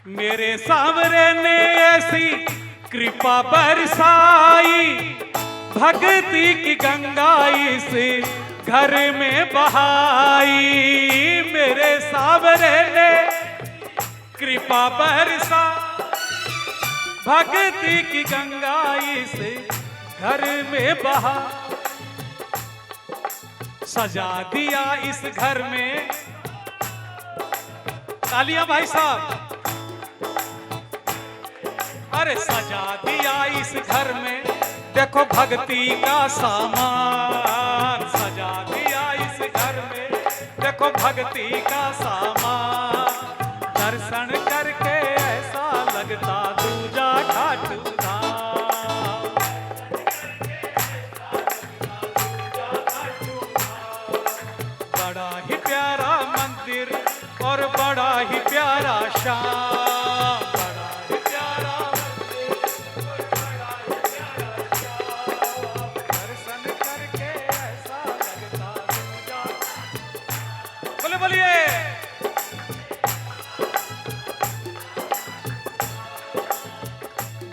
मेरे सांवरे ने ऐसी कृपा बरसाई, भक्ति की गंगा इस घर में बहाई। मेरे सांवरे ने कृपा बरसा, भक्ति की गंगा इस घर में बहा। सजा दिया इस घर में, तालियां भाई साहब। अरे सजा दिया इस घर में, देखो भक्ति का सामान। सजा दिया इस घर में, देखो भक्ति का सामान। दर्शन करके ऐसा लगता दूजा खाटू धाम। बड़ा ही प्यारा मंदिर और बड़ा ही प्यारा श्याम। बड़ा ही प्यारा मंदिर और बड़ा ही प्यारा श्याम। दर्शन करके ऐसा लगता दूजा। बोले बोलिए।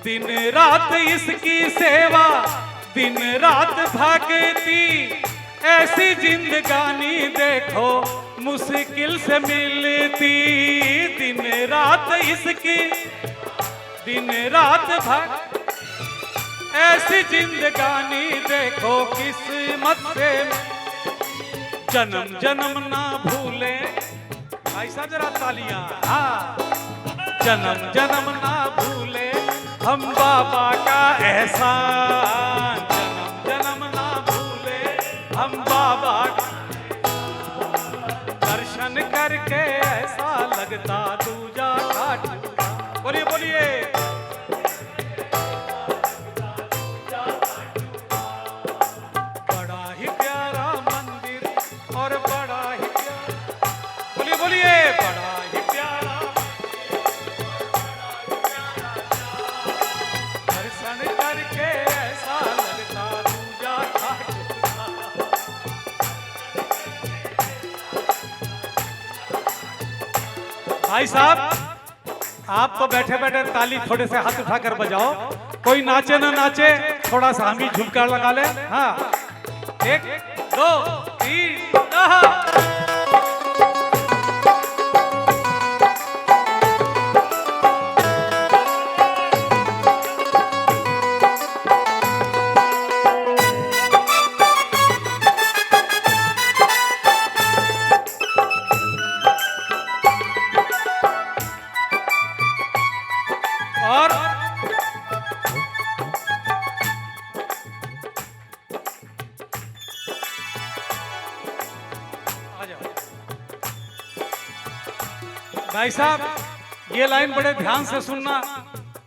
दिन रात इसकी सेवा, दिन रात भक्ति, ऐसी जिंदगानी देखो मुश्किल से मिलती। दिन रात इसकी, दिन रात भक्ति, ऐसी जिंदगानी देखो किस्मत से। जन्म जन्म ना भूले, भाई साहब जरा तालियां। हाँ, जन्म जन्म ना भूले हम बाबा का एहसान। जन्म जन्म ना भूले हम बाबा का। दर्शन करके ऐसा लगता दूजा खाटू। बोलिए बोलिए। बड़ा ही प्यारा मंदिर और बड़ा ही प्यारा। बोलिए बोलिए। बड़ा ही प्यारा, करके ऐसा लगता दूजा खाटू। भाई साहब, आप तो बैठे बैठे ताली थोड़े से हाथ उठाकर बजाओ। कोई नाचे ना नाचे, थोड़ा सा हम ही झुमका लगा ले। हाँ, 1 2 3 और आ जाओ। भाई साहब, ये लाइन बड़े ध्यान से सुनना,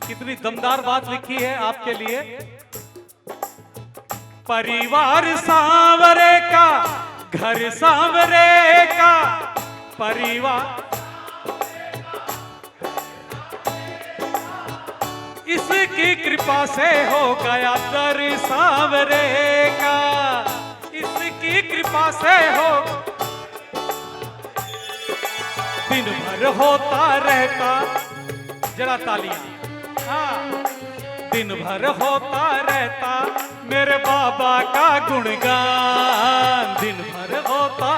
कितनी दमदार बात लिखी है आपके लिए। परिवार सांवरे का, घर सांवरे का, परिवार इसकी कृपा से हो गया दर सांवरे का। इसकी कृपा से हो, दिन भर होता रहता, जरा तालियां। हाँ, दिन भर होता रहता मेरे बाबा का गुणगान। दिन भर होता,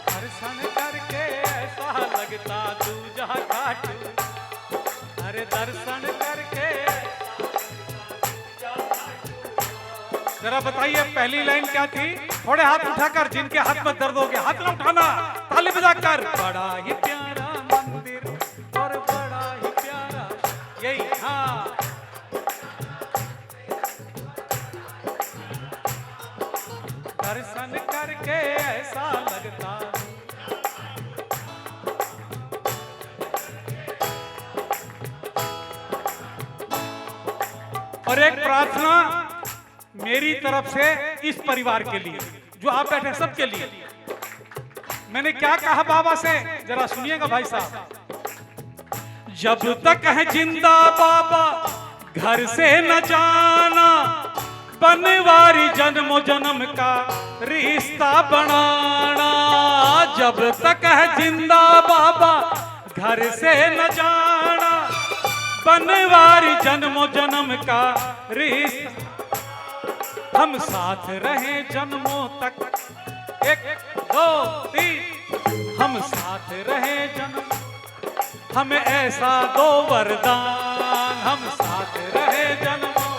दर्शन करके ऐसा लगता दूजा खाटू। अरे दर्शन करके। जरा बताइए पहली लाइन क्या थी? थोड़े हाथ उठाकर, जिनके हाथ में दर्द हो गया हाथ ना उठाना, ताली बजाकर। बड़ा ही प्यारा मंदिर और बड़ा ही प्यारा, यही। हाँ, दर्शन करके ऐसा लगता। और एक प्रार्थना मेरी तरफ से इस परिवार के लिए, जो आप बैठे सबके लिए। मैंने क्या कहा बाबा से, जरा सुनिएगा भाई साहब। जब तक है जिंदा बाबा घर से न जाना, बनवारी जन्मों जन्म का रिश्ता बनाना। जब तक है जिंदा बाबा घर से न जाना, बनवारी जन्मों जन्म का रिश्ता, हम साथ रहे जन्मों तक, 1 2 3, हम साथ रहे जन्म, हमें ऐसा दो वरदान, हम साथ रहे जन्मों,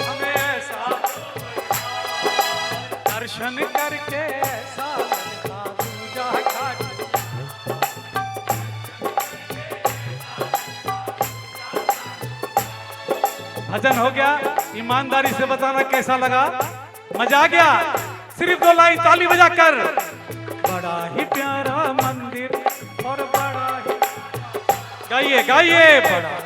हमें ऐसा दर्शन करके ऐसा लगता पूजा घाट। भजन हो गया, ईमानदारी से बताना कैसा लगा, मजा आ गया? सिर्फ 2 लाइन ताली बजाकर। बड़ा ही प्यारा मंदिर और बड़ा ही, गाइए गाइए, बड़ा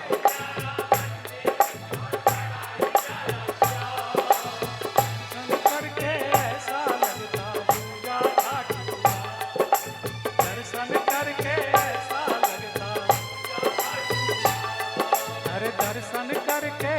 करके ऐसा लगता पूजा घाट, दर्शन करके ऐसा लगता, अरे दर्शन करके